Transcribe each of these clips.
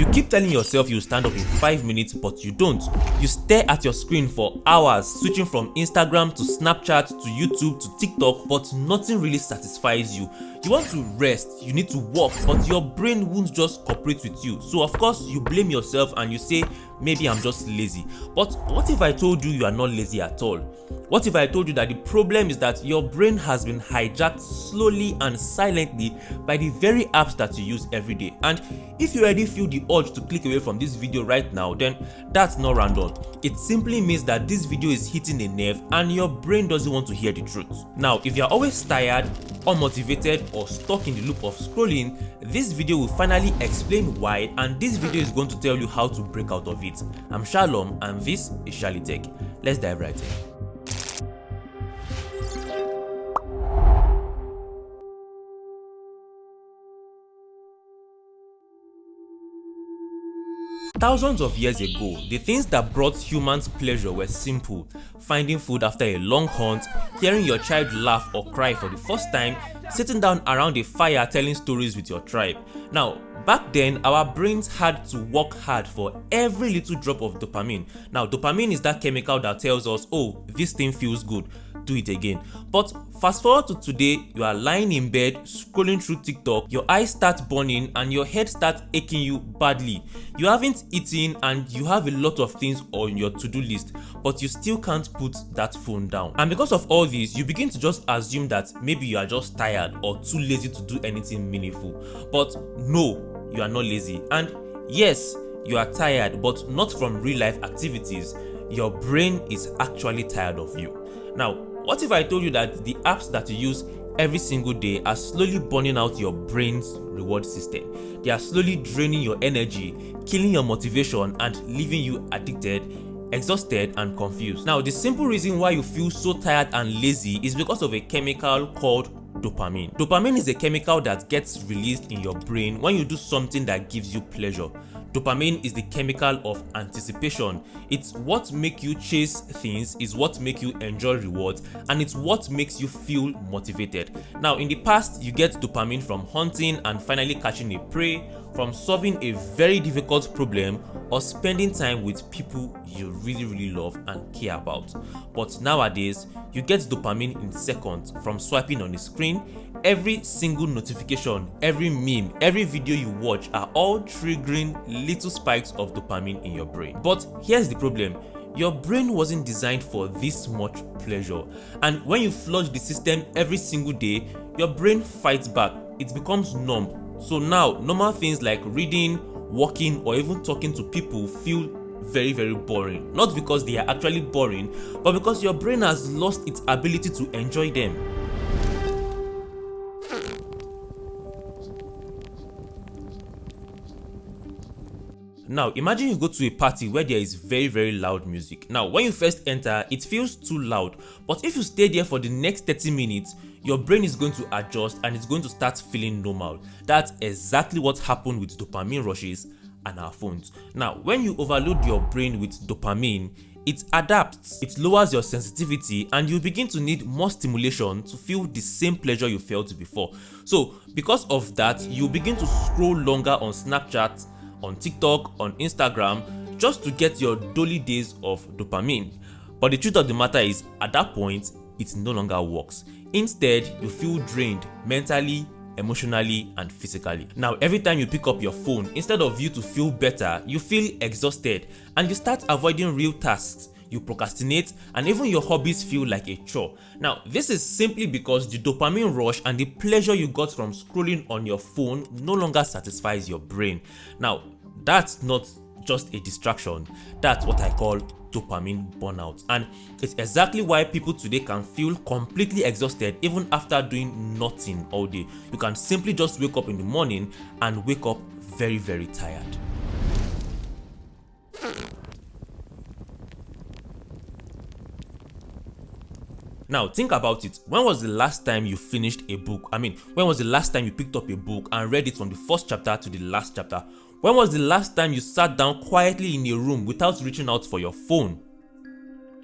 You keep telling yourself you'll stand up in 5 minutes, but you don't. You stare at your screen for hours, switching from Instagram to Snapchat to YouTube to TikTok, but nothing really satisfies you. You want to rest, you need to walk, but your brain won't just cooperate with you. So of course you blame yourself and you say, maybe I'm just lazy. But what if I told you are not lazy at all? What if I told you that the problem is that your brain has been hijacked slowly and silently by the very apps that you use every day? And if you already feel the urge to click away from this video right now, then that's not random. It simply means that this video is hitting a nerve and your brain doesn't want to hear the truth. Now, if you're always tired, unmotivated, or stuck in the loop of scrolling, this video will finally explain why, and this video is going to tell you how to break out of it. I'm Shalom and this is Shali Tech. Let's dive right in. Thousands of years ago, the things that brought humans pleasure were simple: finding food after a long hunt, hearing your child laugh or cry for the first time, sitting down around a fire telling stories with your tribe. Now, back then, our brains had to work hard for every little drop of dopamine. Now, dopamine is that chemical that tells us, oh, this thing feels good, do it again. But fast forward to today, you are lying in bed, scrolling through TikTok, your eyes start burning and your head starts aching you badly. You haven't eaten and you have a lot of things on your to-do list, but you still can't put that phone down. And because of all this, you begin to just assume that maybe you are just tired or too lazy to do anything meaningful. But no, you are not lazy. And yes, you are tired, but not from real life activities. Your brain is actually tired of you. Now, what if I told you that the apps that you use every single day are slowly burning out your brain's reward system? They are slowly draining your energy, killing your motivation, and leaving you addicted, exhausted, and confused. Now, the simple reason why you feel so tired and lazy is because of a chemical called dopamine. Dopamine is a chemical that gets released in your brain when you do something that gives you pleasure. Dopamine is the chemical of anticipation. It's what makes you chase things, it's what makes you enjoy rewards, and it's what makes you feel motivated. Now, in the past, you get dopamine from hunting and finally catching a prey, from solving a very difficult problem, or spending time with people you really love and care about. But nowadays, you get dopamine in seconds from swiping on the screen. Every single notification, every meme, every video you watch are all triggering little spikes of dopamine in your brain. But here's the problem. Your brain wasn't designed for this much pleasure. And when you flush the system every single day, your brain fights back. It becomes numb. So now, normal things like reading, walking, or even talking to people feel very boring. Not because they are actually boring, but because your brain has lost its ability to enjoy them. Now, imagine you go to a party where there is very loud music. Now, when you first enter, it feels too loud. But if you stay there for the next 30 minutes, your brain is going to adjust and it's going to start feeling normal. That's exactly what happened with dopamine rushes and our phones. Now, when you overload your brain with dopamine, it adapts, it lowers your sensitivity, and you begin to need more stimulation to feel the same pleasure you felt before. So, because of that, you begin to scroll longer on Snapchat, on TikTok, on Instagram, just to get your daily days of dopamine. But the truth of the matter is, at that point, it no longer works. Instead, you feel drained mentally, emotionally, and physically. Now, every time you pick up your phone, instead of you to feel better, you feel exhausted and you start avoiding real tasks. You procrastinate, and even your hobbies feel like a chore. Now, this is simply because the dopamine rush and the pleasure you got from scrolling on your phone no longer satisfies your brain. Now, that's not just a distraction, that's what I call dopamine burnout. And it's exactly why people today can feel completely exhausted even after doing nothing all day. You can simply just wake up in the morning and wake up very tired. Now, think about it. When was the last time you finished a book? When was the last time you picked up a book and read it from the first chapter to the last chapter? When was the last time you sat down quietly in a room without reaching out for your phone?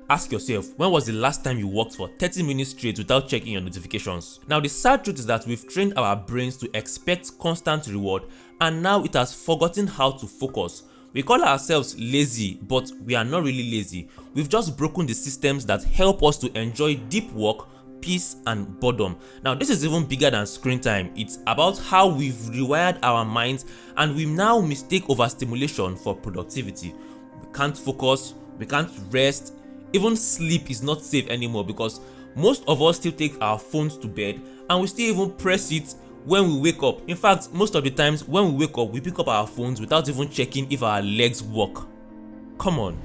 Ask yourself, when was the last time you walked for 30 minutes straight without checking your notifications? Now, the sad truth is that we've trained our brains to expect constant reward and now it has forgotten how to focus. We call ourselves lazy, but we are not really lazy. We've just broken the systems that help us to enjoy deep work, peace, and boredom. Now, this is even bigger than screen time. It's about how we've rewired our minds and we now mistake overstimulation for productivity. We can't focus, we can't rest, even sleep is not safe anymore because most of us still take our phones to bed and we still even press it when we wake up. In fact, most of the times when we wake up, we pick up our phones without even checking if our legs work. Come on.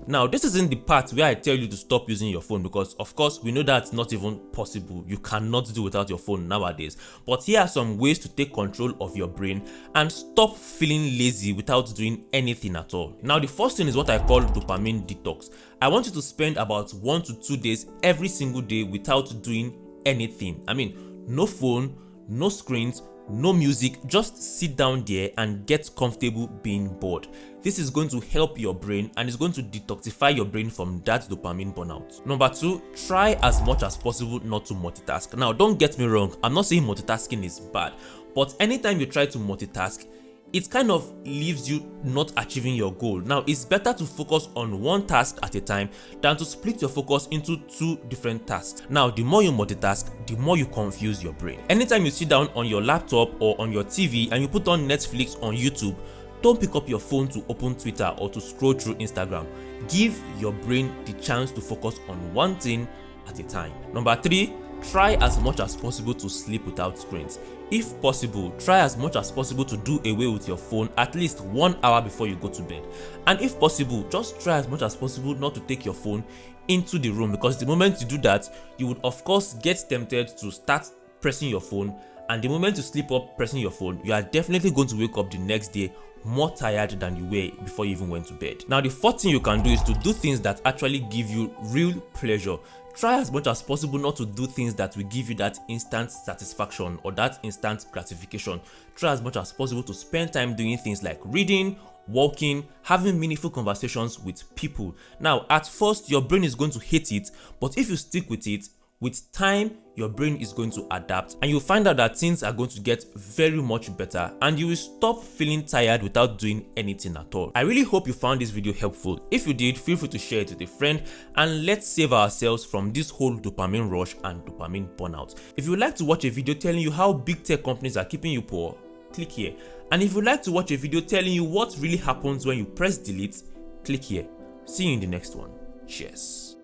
Now, this isn't the part where I tell you to stop using your phone because, of course, we know that's not even possible. You cannot do without your phone nowadays. But here are some ways to take control of your brain and stop feeling lazy without doing anything at all. Now, the first thing is what I call dopamine detox. I want you to spend about 1 to 2 days every single day without doing anything. I mean, no phone, no screens, no music, just sit down there and get comfortable being bored. This is going to help your brain and it's going to detoxify your brain from that dopamine burnout. Number 2, try as much as possible not to multitask. Now, don't get me wrong, I'm not saying multitasking is bad, but anytime you try to multitask, it kind of leaves you not achieving your goal. Now, it's better to focus on one task at a time than to split your focus into 2 different tasks. Now, the more you multitask, the more you confuse your brain. Anytime you sit down on your laptop or on your TV and you put on Netflix on YouTube, don't pick up your phone to open Twitter or to scroll through Instagram. Give your brain the chance to focus on one thing at a time. Number 3, try as much as possible to sleep without screens. If possible, try as much as possible to do away with your phone at least 1 hour before you go to bed. And if possible, just try as much as possible not to take your phone into the room, because the moment you do that, you would of course get tempted to start pressing your phone, and the moment you sleep up pressing your phone, you are definitely going to wake up the next day more tired than you were before you even went to bed. Now, the fourth thing you can do is to do things that actually give you real pleasure. Try as much as possible not to do things that will give you that instant satisfaction or that instant gratification. Try as much as possible to spend time doing things like reading, walking, having meaningful conversations with people. Now, at first, your brain is going to hate it, but if you stick with it, with time, your brain is going to adapt and you'll find out that things are going to get very much better and you will stop feeling tired without doing anything at all. I really hope you found this video helpful. If you did, feel free to share it with a friend and let's save ourselves from this whole dopamine rush and dopamine burnout. If you would like to watch a video telling you how big tech companies are keeping you poor, click here. And if you'd like to watch a video telling you what really happens when you press delete, click here. See you in the next one. Cheers.